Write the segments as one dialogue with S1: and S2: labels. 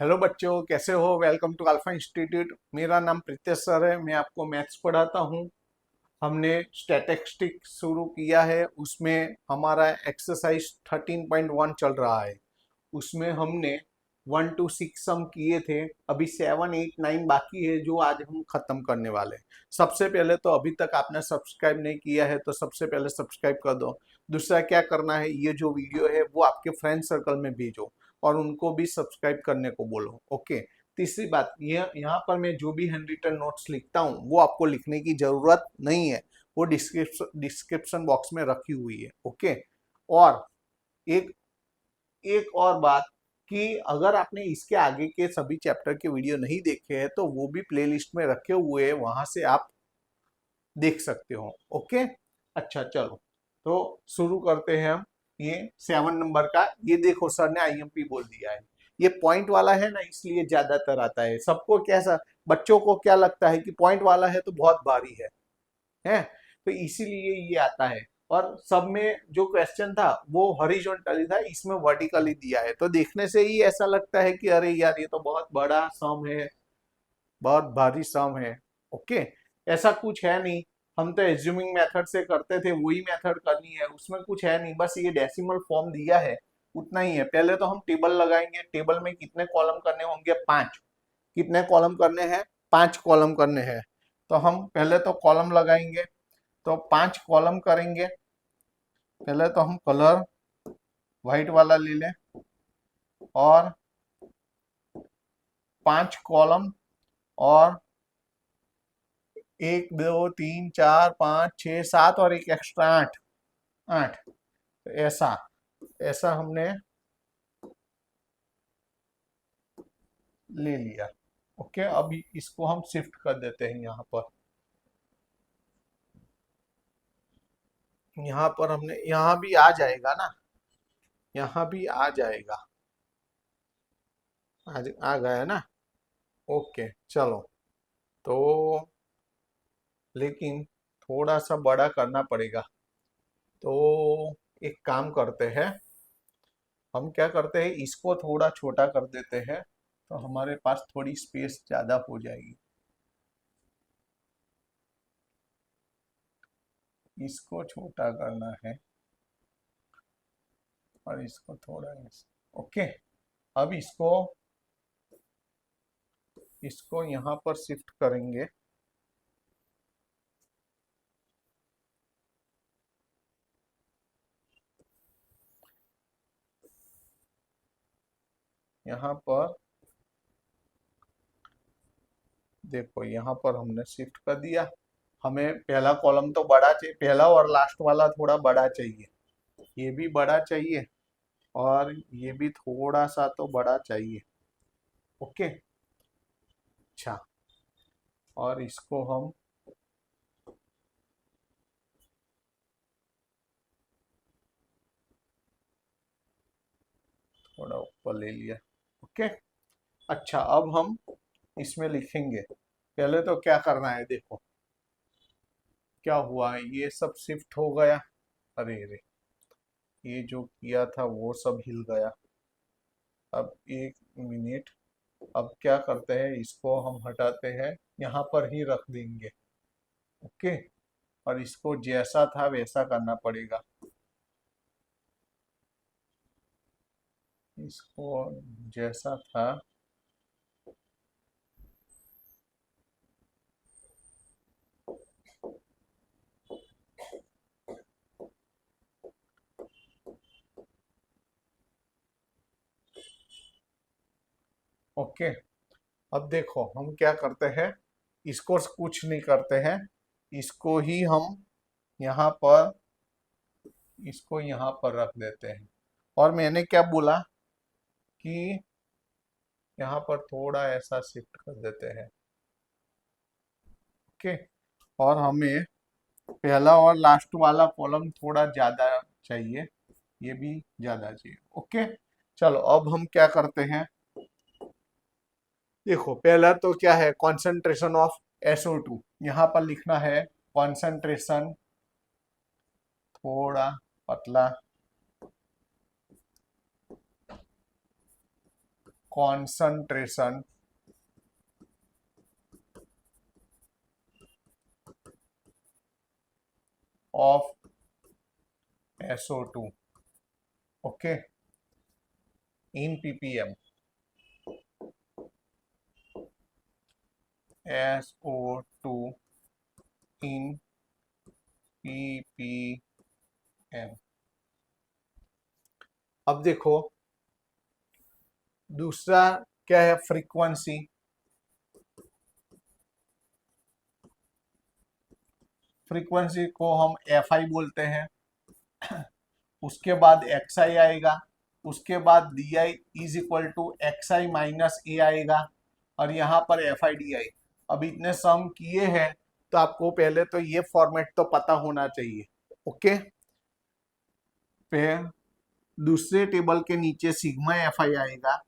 S1: Hello बच्चों, कैसे हो। Welcome to Alpha Institute. मेरा नाम प्रीतेश सर है। मैं आपको मैथ्स पढ़ाता हूँ। हमने स्टैटिस्टिक्स शुरू किया है। उसमें हमारा एक्सरसाइज 13.1 चल रहा है। उसमें हमने 1 to 6 सम किए थे। अभी 7, 8, 9 बाकी है, जो आज हम खत्म करने वाले हैं। सबसे पहले तो अभी तक आपने सब्सक्राइब नहीं किया है तो सबसे पहले सब्सक्राइब कर दो। दूसरा क्या करना है, ये जो वीडियो है वो आपके फ्रेंड सर्कल में भेजो और उनको भी सब्सक्राइब करने को बोलो। ओके। तीसरी बात, ये यहाँ पर मैं जो भी हैंड रिटन नोट्स लिखता हूँ वो आपको लिखने की जरूरत नहीं है। वो डिस्क्रिप्शन बॉक्स में रखी हुई है। ओके। और एक एक और बात, कि अगर आपने इसके आगे के सभी चैप्टर के वीडियो नहीं देखे हैं तो वो भी प्लेलिस्ट में रखे हुए हैं, वहां से आप देख सकते हो। ओके। अच्छा, चलो तो शुरू करते हैं हम। ये 7 नंबर का, ये देखो सर ने आईएमपी बोल दिया है। ये पॉइंट वाला है ना, इसलिए ज्यादातर आता है। सबको कैसा, बच्चों को क्या लगता है कि पॉइंट वाला है तो बहुत भारी है, तो इसीलिए ये आता है। और सब में जो क्वेश्चन था वो हॉरिजॉन्टली था, इसमें वर्टिकली दिया है, तो देखने से ही ऐसा लगता है कि अरे यार ये तो बहुत बड़ा सम है, बहुत भारी सम है। ओके। ऐसा कुछ है नहीं। हम तो एज्यूमिंग मेथड से करते थे, वही मेथड करनी है, उसमें कुछ है नहीं। बस ये डेसिमल फॉर्म दिया है, उतना ही है। पहले तो हम टेबल लगाएंगे। टेबल में कितने कॉलम करने होंगे? 5। कितने कॉलम करने हैं? 5 कॉलम करने हैं। तो हम पहले तो कॉलम लगाएंगे, तो 5 कॉलम करेंगे। पहले तो हम कलर व्हाइट वाला ले लें और 5 कॉलम, और 1, 2, 3, 4, 5, 6, 7 और एक एक्स्ट्रा 8। 8 ऐसा ऐसा हमने ले लिया। ओके। अभी इसको हम शिफ्ट कर देते हैं यहाँ पर। यहाँ पर हमने, यहाँ भी आ जाएगा ना, यहाँ भी आ जाएगा। आज आ गया ना। ओके, चलो। तो लेकिन थोड़ा सा बड़ा करना पड़ेगा। तो एक काम करते हैं, हम क्या करते हैं, इसको थोड़ा छोटा कर देते हैं, तो हमारे पास थोड़ी स्पेस ज्यादा हो जाएगी। इसको छोटा करना है और इसको थोड़ा ओके। अब इसको यहाँ पर शिफ्ट करेंगे। यहाँ पर देखो, यहाँ पर हमने शिफ्ट कर दिया। हमें पहला कॉलम तो बड़ा चाहिए, पहला और लास्ट वाला थोड़ा बड़ा चाहिए। ये भी बड़ा चाहिए और ये भी थोड़ा सा तो बड़ा चाहिए। ओके। अच्छा, और इसको हम थोड़ा ऊपर ले लिया। ओके। अच्छा, अब हम इसमें लिखेंगे। पहले तो क्या करना है, देखो क्या हुआ है, ये सब शिफ्ट हो गया। अरे अरे, ये जो किया था वो सब हिल गया। अब एक मिनट। अब क्या करते हैं, इसको हम हटाते हैं, यहाँ पर ही रख देंगे। ओके। और इसको जैसा था वैसा करना पड़ेगा। इसको जैसा था। ओके। अब देखो हम क्या करते हैं, इसको कुछ नहीं करते हैं, इसको ही हम यहाँ पर, इसको यहाँ पर रख देते हैं। और मैंने क्या बोला कि यहाँ पर थोड़ा ऐसा शिफ्ट कर देते हैं। ओके। और हमें पहला और लास्ट वाला कॉलम थोड़ा ज्यादा चाहिए, ये भी ज्यादा चाहिए। ओके। चलो अब हम क्या करते हैं, देखो पहला तो क्या है, कॉन्सेंट्रेशन ऑफ SO2। यहाँ पर लिखना है कॉन्सेंट्रेशन, थोड़ा पतला, concentration of SO2, okay, in ppm. SO2 in ppm. अब देखो दूसरा क्या है, फ्रीक्वेंसी। फ्रीक्वेंसी को हम FI बोलते हैं। उसके बाद XI आएगा, उसके बाद DI is equal to XI माइनस A आएगा, और यहाँ पर FIDI। अब इतने सम किए हैं तो आपको पहले तो ये फॉर्मेट तो पता होना चाहिए, ओके। फिर दूसरे टेबल के नीचे सिग्मा FI आएगा,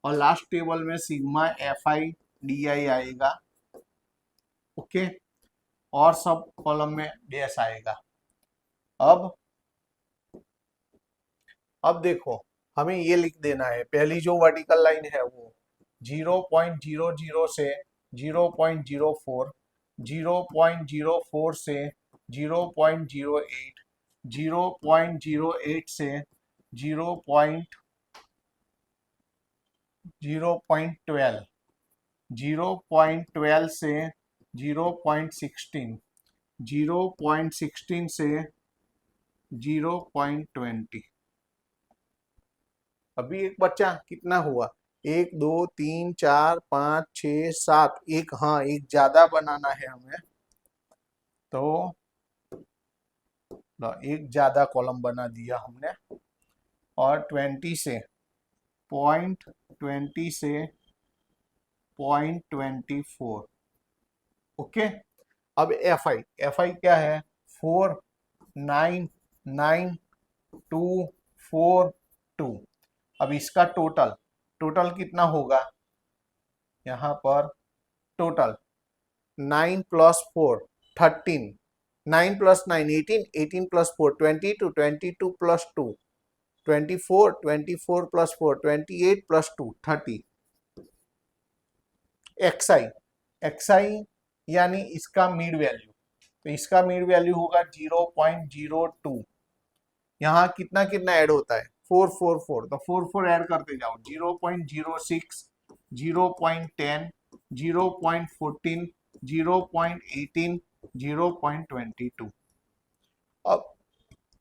S1: और लास्ट टेबल में सिग्मा FIDI आएगा, ओके, और सब कॉलम में डैश आएगा। अब देखो हमें ये लिख देना है, पहली जो वर्टिकल लाइन है वो 0.00 से 0.04, 0.04 से 0.08, 0.08 से 0.12, 0.12 से 0.16, 0.16 से 0.20। अभी एक बच्चा कितना हुआ, 1 2 3 4 5 6 7, एक, हाँ एक ज्यादा बनाना है हमें, तो एक ज्यादा कॉलम बना दिया हमने। और 20 से 0.20 से 0.24, ओके। अब FI क्या है, 499,242। अब इसका टोटल कितना होगा, यहाँ पर टोटल 9 + 4 13, 9 + 9 18, 18 + 4 22, 22 + 2 24, 24 + 4 28 + 2 30। XI यानी इसका मिड वैल्यू, तो इसका मिड वैल्यू होगा 0.02। यहाँ कितना कितना ऐड होता है, 4 4 4, तो 4 4 ऐड करते जाओ, 0.06, 0.10, 0.14, 0.18, 0.22। अब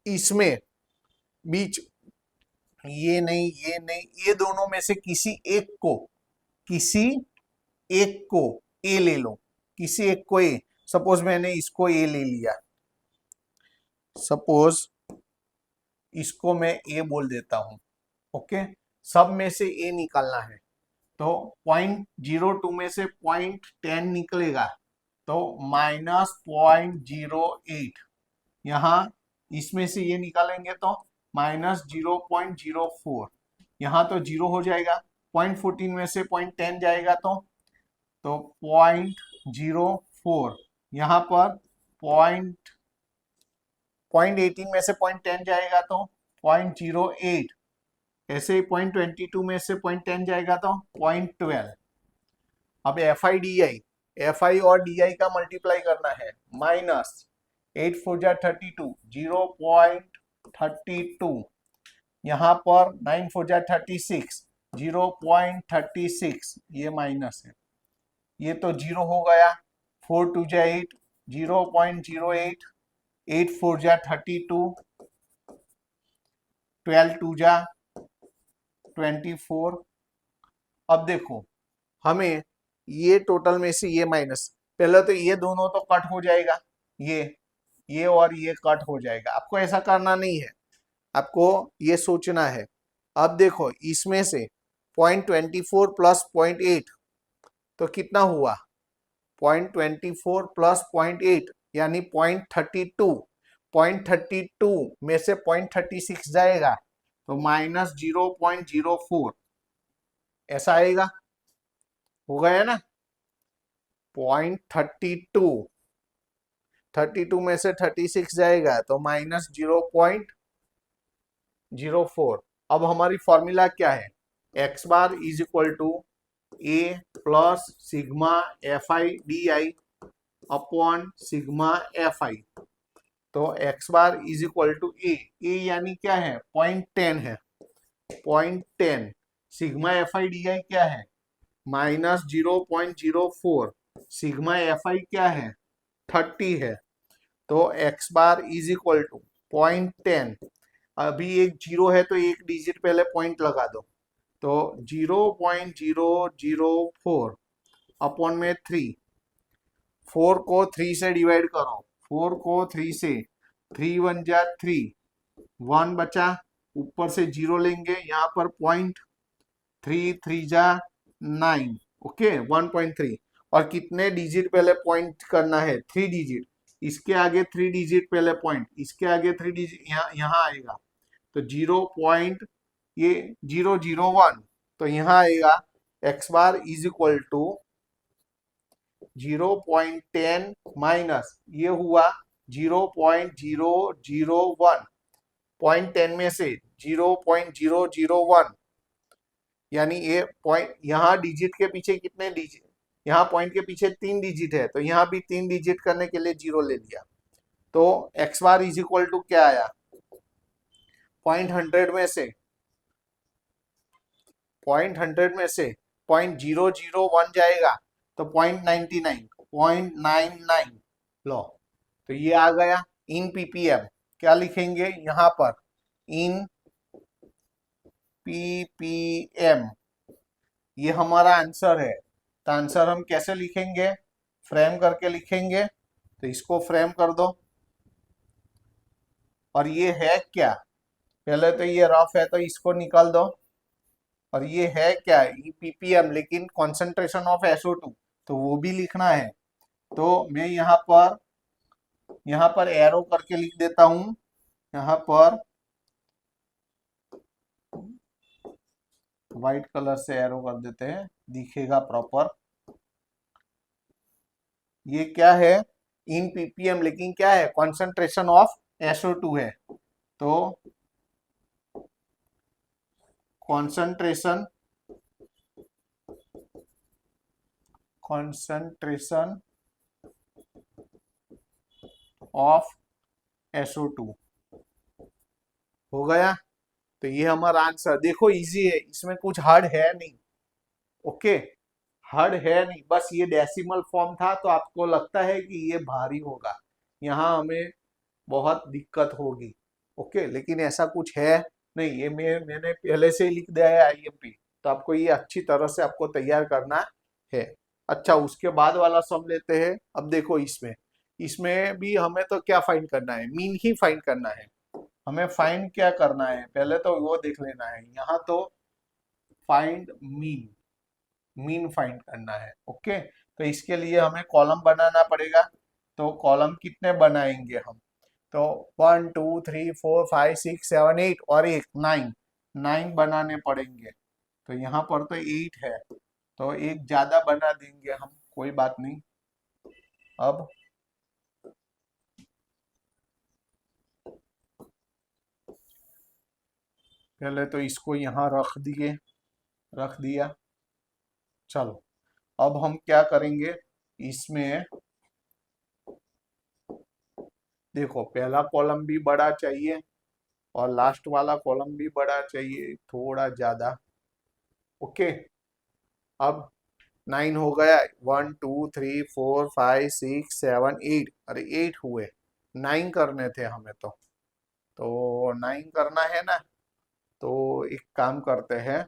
S1: इसमें बीच ये नहीं, ये दोनों में से किसी एक को ए ले लो, किसी एक को ए। सपोज मैंने इसको ए ले लिया, सपोज इसको मैं ए बोल देता हूं, ओके। सब में से ए निकालना है, तो 0.02 में से 0.10 निकलेगा, तो -0.08। यहाँ इसमें से ये निकालेंगे तो -0.04। यहाँ तो 0 हो जाएगा, 0.14 में से 0.10 जाएगा तो 0.04। यहाँ पर 0.18 में से 0.10 जाएगा तो 0.08। ऐसे ही 0.22 में से 0.10 जाएगा तो 0.12। अब FI और DI का मल्टीप्लाई करना है, -8 4 जा 32, 0.32। यहाँ पर 9 4 जा 36, 0.36, ये माइनस है, ये तो 0 हो गया। 4 2 जा 8, 0.08, 8 4 जा 32, 12 2 जा 24। अब देखो हमें ये टोटल में से ये माइनस, पहले तो ये दोनों तो कट हो जाएगा, ये और ये कट हो जाएगा। आपको ऐसा करना नहीं है, आपको ये सोचना है। अब देखो इसमें से 0.24 + 0.8 तो कितना हुआ, 0.24 + 0.8 यानी 0.32। 0.32 में से 0.36 जाएगा तो -0.04, ऐसा आएगा, हो गया ना। 0.32, 32 में से 36 जाएगा तो -0.04। अब हमारी फॉर्मूला क्या है, x bar is equal to a plus sigma f i d i upon sigma f i. तो x bar is equal to a यानी क्या है, 0.10 है, 0.10। Sigma f i d i क्या है, -0.04। सिग्मा एफ आई क्या है, 30 है। तो x bar is equal to 0.10। अभी एक जीरो है तो एक डिजिट पहले पॉइंट लगा दो, तो 0.004 अपॉन में 3। 4 को 3 से डिवाइड करो, 4 को 3 से, 3 1 जा 3, 1 बचा, ऊपर से जीरो लेंगे, यहाँ पर पॉइंट, 3 3 जा 9, ओके 1.3। और कितने डिजिट पहले पॉइंट करना है, 3 डिजिट। इसके आगे 3 डिजिट पहले पॉइंट, इसके आगे 3 डिजिट यहाँ आएगा, तो 0. ये 001, तो यहाँ आएगा x bar is equal to 0.10 minus ये हुआ 0.001। 0.10 में से 0.001 यानी ये पॉइंट, यहाँ डिजिट के पीछे कितने डिजिट, यहाँ पॉइंट के पीछे 3 डिजिट है, तो यहाँ भी 3 डिजिट करने के लिए जीरो ले लिया। तो x bar is equal to क्या आया, 0.100 में से, 0.100 में से 0.001 जाएगा तो 0.99, 0.99 लो। तो ये आ गया इन पीपीएम। क्या लिखेंगे यहाँ पर, इन पीपीएम, ये हमारा आंसर है। तो आंसर हम कैसे लिखेंगे, फ्रेम करके लिखेंगे, तो इसको फ्रेम कर दो। और ये है क्या, पहले तो ये रफ है तो इसको निकाल दो। और ये है क्या, पीपीएम, लेकिन कॉन्सेंट्रेशन ऑफ SO2, तो वो भी लिखना है। तो मैं यहाँ पर एरो करके लिख देता हूं, यहाँ पर व्हाइट कलर से एरो कर देते हैं, दिखेगा प्रॉपर। ये क्या है, इन पीपीएम, लेकिन क्या है, कॉन्सेंट्रेशन ऑफ SO2 है। तो कॉन्सेंट्रेशन ऑफ SO2 हो गया। तो ये हमारा आंसर, देखो इजी है, इसमें कुछ हार्ड है नहीं, ओके, हार्ड है नहीं, बस ये डेसिमल फॉर्म था तो आपको लगता है कि ये भारी होगा, यहाँ हमें बहुत दिक्कत होगी, ओके, लेकिन ऐसा कुछ है नहीं। ये मैंने पहले से ही लिख दिया है आईएमपी, तो आपको ये अच्छी तरह से आपको तैयार करना है। अच्छा, उसके बाद वाला सम लेते हैं। अब देखो इसमें इसमें भी हमें तो क्या फाइंड करना है, मीन ही फाइंड करना है। हमें फाइंड क्या करना है, पहले तो वो देख लेना है, यहाँ तो फाइंड मीन, मीन फाइंड करना है, ओके। तो इसके लिए हमें कॉलम बनाना पड़ेगा। तो कॉलम कितने बनाएंगे हम, तो 1 2 3 4 5 6 7 8 और एक 9, 9 बनाने पड़ेंगे। तो यहाँ पर तो 8 है, तो एक ज्यादा बना देंगे हम, कोई बात नहीं। अब पहले तो इसको यहाँ रख दिया। चलो, अब हम क्या करेंगे, इसमें देखो पहला कॉलम भी बड़ा चाहिए और लास्ट वाला कॉलम भी बड़ा चाहिए, थोड़ा ज्यादा, ओके। अब 9 हो गया, 1 2 3 4 5 6 7 8, अरे 8 हुए, 9 करने थे हमें तो 9 करना है ना। तो एक काम करते हैं,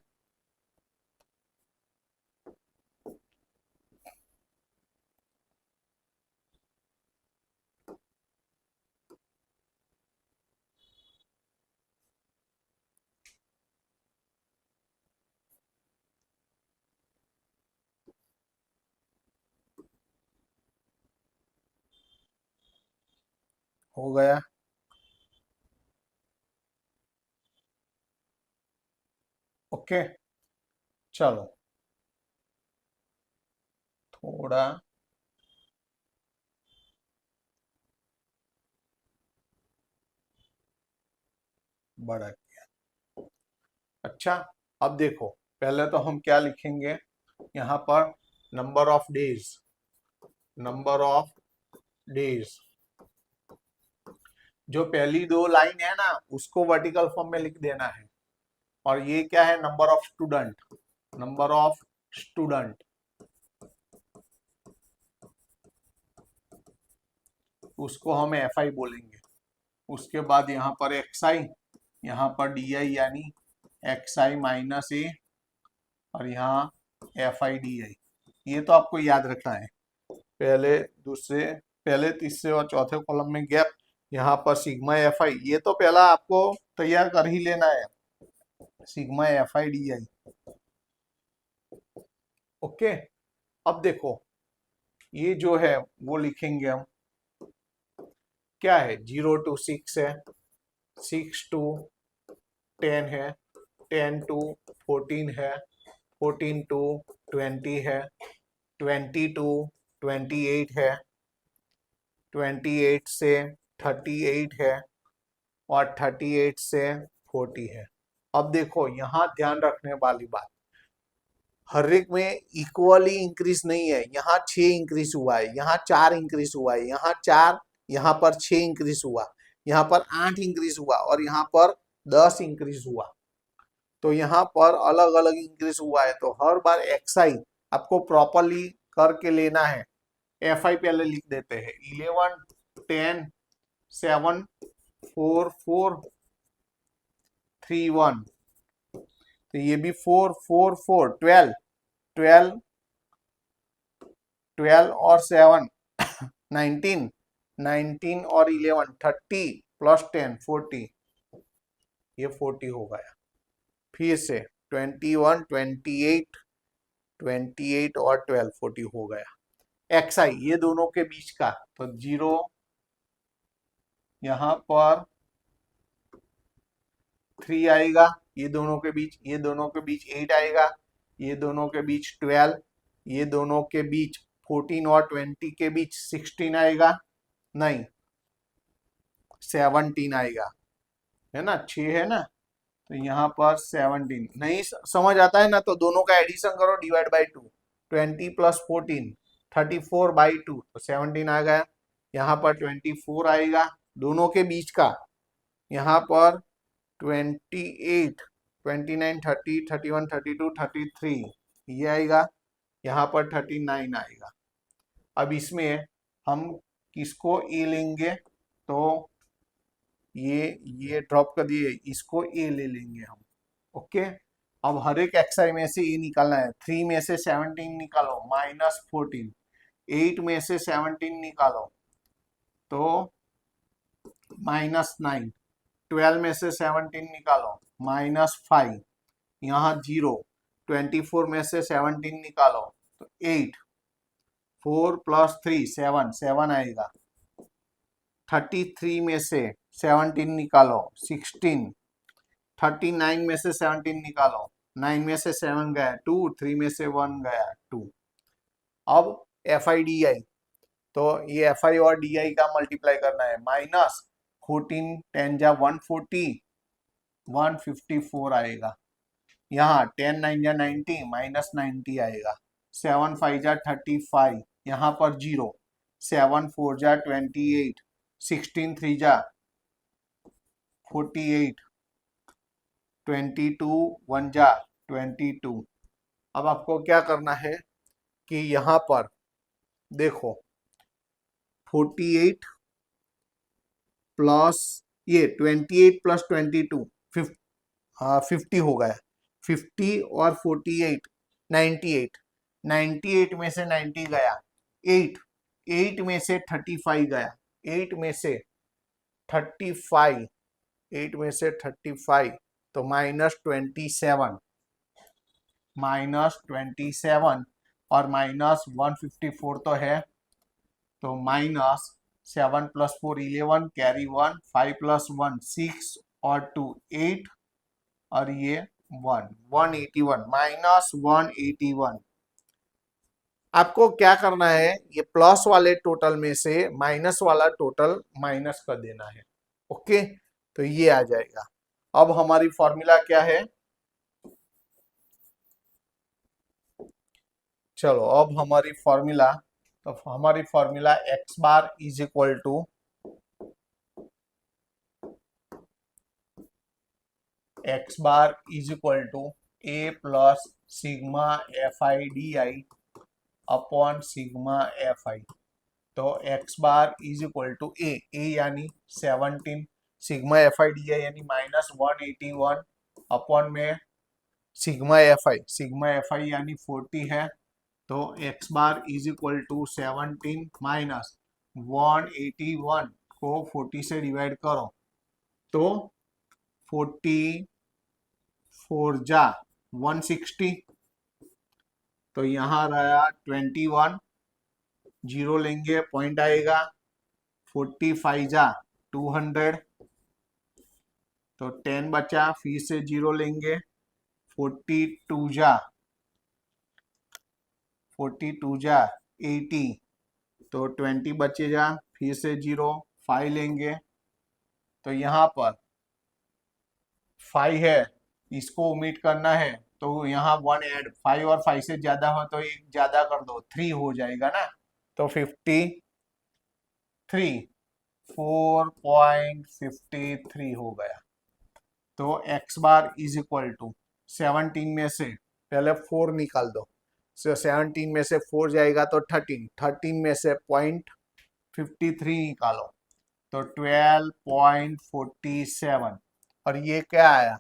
S1: हो गया, ओके। चलो, थोड़ा बड़ा किया। अच्छा, अब देखो पहले तो हम क्या लिखेंगे यहाँ पर, number of days, number of days. जो पहली दो लाइन है ना उसको वर्टिकल फॉर्म में लिख देना है। और ये क्या है, number of student, number of student, उसको हम एफ आई बोलेंगे। उसके बाद यहाँ पर एक्स आई, यहाँ पर डी आई यानी एक्स आई माइनस ए, और यहाँ एफ आई डी आई। ये तो आपको याद रखना है। पहले दूसरे, पहले तीसरे और चौथे कॉलम में गैप, यहाँ पर सिग्मा एफ आई, ये तो पहला आपको तैयार कर ही लेना है, sigma f i d I. Okay, अब देखो ये जो है वो लिखेंगे हम, क्या है, 0 to 6 है, 6 to 10 है, 10 to 14 है, 14 to 20 है, 20 to 28 है, 28 से 38 है, और 38 से 40 है। अब देखो यहाँ ध्यान रखने वाली बात, हर एक में इक्वली इंक्रीज नहीं है। यहाँ 6 इंक्रीज हुआ है, यहाँ 4 इंक्रीज हुआ है, यहाँ 4, यहाँ पर 6 इंक्रीज हुआ, यहाँ पर 8 इंक्रीज हुआ, और यहाँ पर 10 इंक्रीज हुआ। तो यहाँ पर अलग अलग इंक्रीज हुआ है। तो हर बार एक्स आई आपको प्रॉपरली करके लेना है। एफ आई पहले लिख देते हैं, 11 10 7 4 4 3 1। तो ये भी 4 4 4 12 12 12 और 7 19 19 और 11 30 प्लस 10 40, ये 40 हो गया। फिर से 21 28 28 और 12 40 हो गया। एक्स आई ये दोनों के बीच का, तो 0 यहाँ पर 3 आएगा, ये दोनों के बीच, ये दोनों के बीच 8 आएगा, ये दोनों के बीच 12, ये दोनों के बीच 14 और 20 के बीच 16 आएगा, नहीं 17 आएगा, है ना, 6 है ना, तो यहाँ पर 17। नहीं समझ आता है ना तो दोनों का एडिशन करो, डिवाइड बाई 2, 20 प्लस 14 34/2, तो 17 आ गया। यहाँ पर 24 आएगा दोनों के बीच का, यहाँ पर 28 29 30 31 32 33 ये आएगा, यहाँ पर 39 आएगा। अब इसमें हम किसको ए लेंगे, तो ये ड्रॉप कर दिए, इसको ए ले लेंगे हम। ओके, अब हर एक एक्सआई में से ए निकालना है। 3 में से 17 निकालो, -14, 8 में से 17 निकालो तो -9, 12 में से 17 निकालो -5, यहाँ 0, 24 में से 17 निकालो तो 8, 4 + 3 7 7 आएगा। 33 में से 17 निकालो 16, 39 में से 17 निकालो, 9 में से 7 गया 2, 3 में से 1 गया 2। अब एफ आई डी आई, तो ये एफ आई और डी आई का मल्टीप्लाई करना है। -14 10 जा 140, 154 आएगा। यहाँ 10 9 जा 90, -90 आएगा। 7 5 जा 35, यहाँ पर 0, 7 4 जा 28, 16 3 जा 48, 22 1 जा 22। अब आपको क्या करना है कि यहाँ पर देखो 48 प्लस ये 28 प्लस 22 50 हो गया। 50 और 48 98, 98 में से 90 गया, 8 में से 35 गया, 8 में से 35, 8 में से 35 तो -27, -27 और -154 तो है, तो -7 + 4 11, कैरी 1, 5 + 1 6 और 2 8, और ये 1 181, -181। आपको क्या करना है, ये प्लस वाले टोटल में से माइनस वाला टोटल माइनस कर देना है। ओके, तो ये आ जाएगा। अब हमारी फॉर्मूला क्या है, चलो अब हमारी फॉर्मूला, तो हमारी formula x bar is equal to a plus sigma f i d i upon sigma f i. तो x bar is equal to a यानी 17, sigma f i d i यानी -181 अपॉन में सिग्मा एफ आई यानी 40 है। तो x bar is equal to 17 minus 181 को 40 से divide करो तो 44 जा 160। तो यहाँ रहा 21, जीरो लेंगे पॉइंट आएगा, 45 जा 200, तो 10 बचा, फिर से जीरो लेंगे, 42 जा 80, तो 20 बचेगा, फिर से जीरो, 5 लेंगे, तो यहाँ पर 5 है, इसको ओमिट करना है तो यहाँ 1 ऐड, 5 और 5 से ज्यादा हो तो एक ज्यादा कर दो, 3 हो जाएगा ना। तो 4.53 हो गया। तो x bar is equal to 17 में से पहले 4 निकाल दो, 17 में से 4 जाएगा तो 13 में से 0.53 निकालो तो 12.47। और ये क्या आया,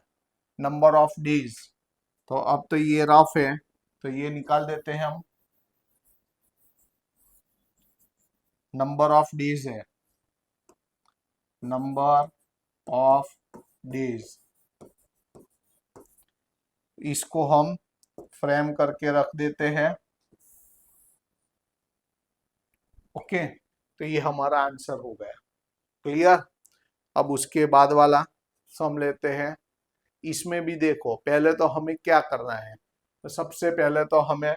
S1: नंबर ऑफ डेज। तो अब तो ये रफ है तो ये निकाल देते हैं हम, नंबर ऑफ डेज है, नंबर ऑफ डेज, इसको हम फ्रेम करके रख देते हैं। ओके, तो ये हमारा आंसर हो गया। क्लियर। अब उसके बाद वाला सम लेते हैं। इसमें भी देखो, पहले तो हमें क्या करना है, तो सबसे पहले तो हमें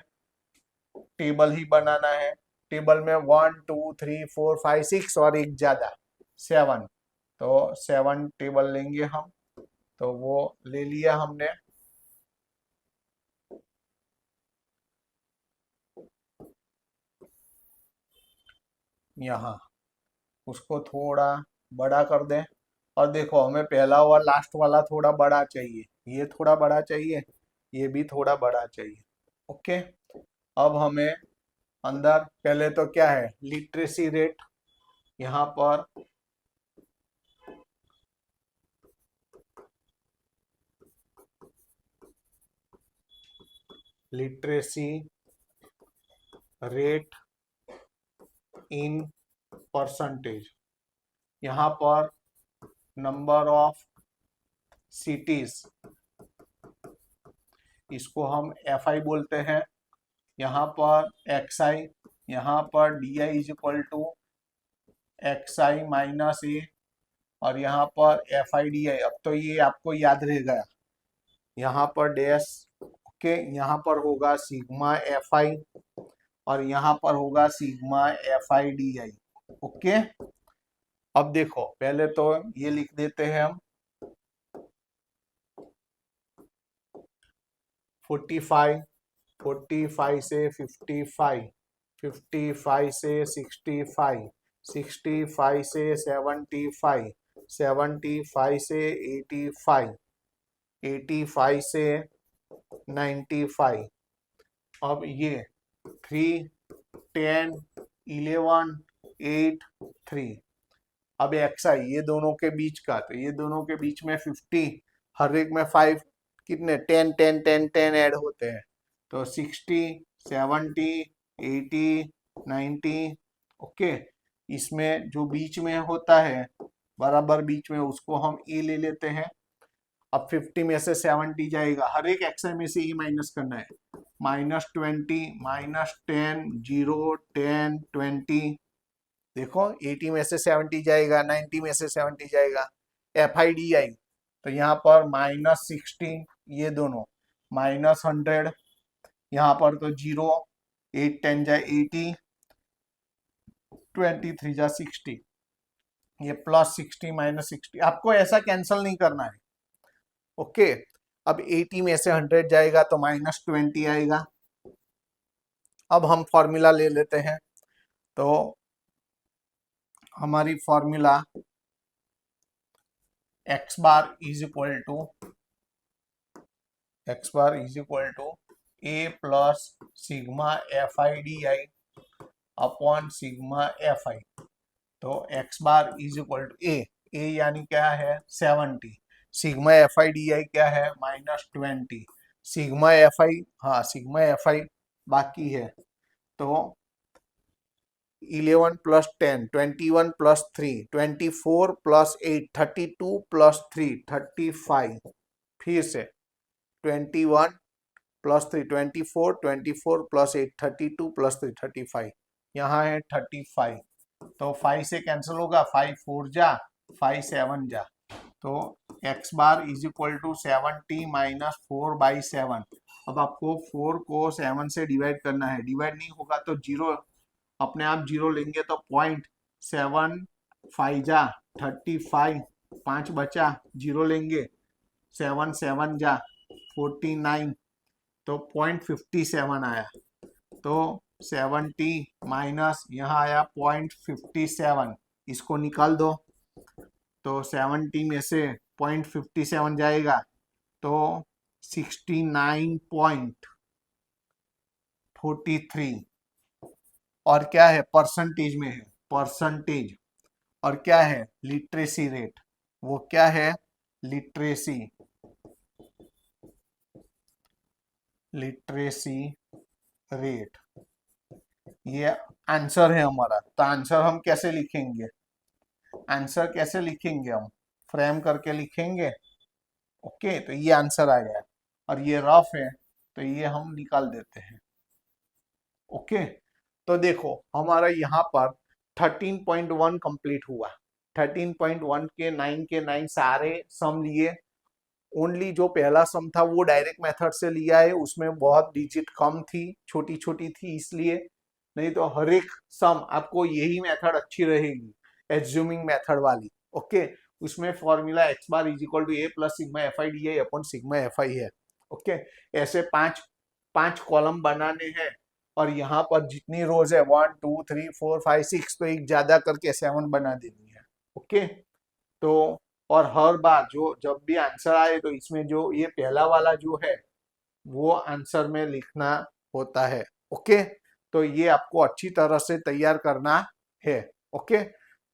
S1: टेबल ही बनाना है। टेबल में 1 2 3 4 5 6 और एक ज्यादा 7, तो 7 टेबल लेंगे हम, तो वो ले लिया हमने। यहाँ उसको थोड़ा बड़ा कर दें, और देखो हमें पहला और लास्ट वाला थोड़ा बड़ा चाहिए, ये थोड़ा बड़ा चाहिए, ये भी थोड़ा बड़ा चाहिए। ओके, अब हमें अंदर पहले तो क्या है, लिटरेसी रेट, यहाँ पर लिटरेसी रेट इन परसेंटेज, यहाँ पर नंबर ऑफ सिटीज, इसको हम एफ आई बोलते हैं, यहाँ पर एक्स आई, यहाँ पर d i is equal to x i minus a, और यहाँ पर एफ आई डी आई। अब तो ये आपको याद रह गया, यहाँ पर डैश, ओके, यहाँ पर होगा सिग्मा एफ आई और यहाँ पर होगा sigma f i d I. Okay, अब देखो पहले तो ये लिख देते हैं हम 45, 45 से 55, 55 से 65, 65 से 75, 75 से 85, 85 से 95। अब ये 3 10 11 8 3। अब एक्स आई ये दोनों के बीच का, तो ये दोनों के बीच में 50, हर एक में 5, कितने 10 10 10 10 ऐड होते हैं, तो 60 70 80 90। ओके, इसमें जो बीच में होता है बराबर बीच में, उसको हम ए ले लेते हैं। अब 50 में से 70 जाएगा, हर एक एक्स आई में से ए माइनस करना है, -20 -10 0 10 20। देखो 80 में से 70 जाएगा, 90 में से 70 जाएगा, एफ आई डी आई, तो यहाँ पर -60, ये दोनों -100, यहाँ पर तो 0, 8 10 जा 80, 23 जा 60, ये +60 -60, आपको ऐसा कैंसल नहीं करना है। ओके, अब 80 में से 100 जाएगा तो -20 आएगा, अब हम फॉर्मूला ले लेते हैं। तो हमारी formula x bar is equal to a plus sigma f i d i upon sigma f i. तो x bar is equal to a यानी क्या है 70, sigma f i d i क्या है -20, सिग्मा एफ आई, हाँ सिग्मा एफ आई बाकी है। तो 11 प्लस 10 21 प्लस 3 24 प्लस 8 32 प्लस 3 35, फिर से 21 प्लस 3 24 24 प्लस 8 32 प्लस 3 35, यहाँ है 35। तो 5 से कैंसिल होगा, 5 4 जा 5 7 जा। तो x bar is equal to 70 minus 4/7। अब आपको 4 को 7 से डिवाइड करना है, डिवाइड नहीं होगा तो जीरो अपने आप जीरो लेंगे तो 0.7 5 जा 35, 5 बचा जीरो लेंगे 7 7 जा 49, तो 0.57 आया। तो 70 माइनस यहाँ आया 0.57, इसको निकाल दो। तो 70 में से 0.57 जाएगा तो 69.43, और क्या है परसेंटेज में है, परसेंटेज। और क्या है लिटरेसी रेट, वो क्या है लिटरेसी रेट, ये आंसर है हमारा। तो आंसर हम कैसे लिखेंगे, आंसर कैसे लिखेंगे, हम फ्रेम करके लिखेंगे। ओके, तो ये आंसर आ गया, और ये रफ है तो ये हम निकाल देते हैं। ओके, तो देखो हमारा यहाँ पर 13.1 कंप्लीट हुआ। 13.1 के 9 सारे सम लिए। ओनली जो पहला सम था वो डायरेक्ट मेथड से लिया है, उसमें बहुत डिजिट कम थी, छोटी छोटी थी इसलिए। नहीं तो हर एक सम आपको यही मेथड अच्छी रहेगी, एज्यूमिंग मेथड वाली। ओके, उसमें formula x bar is equal to a plus sigma f i d i upon sigma f i है। ओके, ऐसे पांच पांच कॉलम बनाने हैं, और यहाँ पर जितनी रोज है 1 2 3 4 5 6, तो एक ज्यादा करके 7 बना देनी है। ओके, तो और हर बार जो जब भी आंसर आए तो इसमें जो ये पहला वाला जो है वो आंसर में लिखना होता है। ओके, तो ये आपको अच्छी तरह से तैयार करना है। ओके,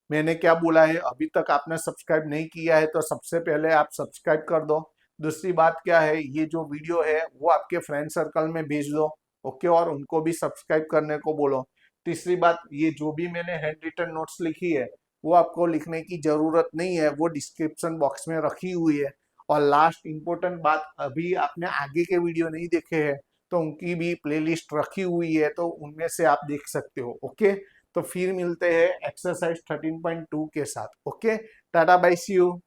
S1: मैंने क्या बोला है, अभी तक आपने सब्सक्राइब नहीं किया है तो सबसे पहले आप सब्सक्राइब कर दो। दूसरी बात क्या है, ये जो वीडियो है वो आपके फ्रेंड सर्कल में भेज दो। ओके, और उनको भी सब्सक्राइब करने को बोलो। तीसरी बात, ये जो भी मैंने हैंड रिटन नोट्स लिखी है वो आपको लिखने की जरूरत नहीं है, वो डिस्क्रिप्शन बॉक्स में रखी हुई है। और लास्ट इंपॉर्टेंट बात, अभी आपने आगे के वीडियो नहीं देखे हैं तो उनकी भी प्लेलिस्ट रखी हुई है, तो उनमें से आप देख सकते हो। ओके, तो फिर मिलते हैं एक्सरसाइज 13.2 के साथ। Okay, tata bye, see you.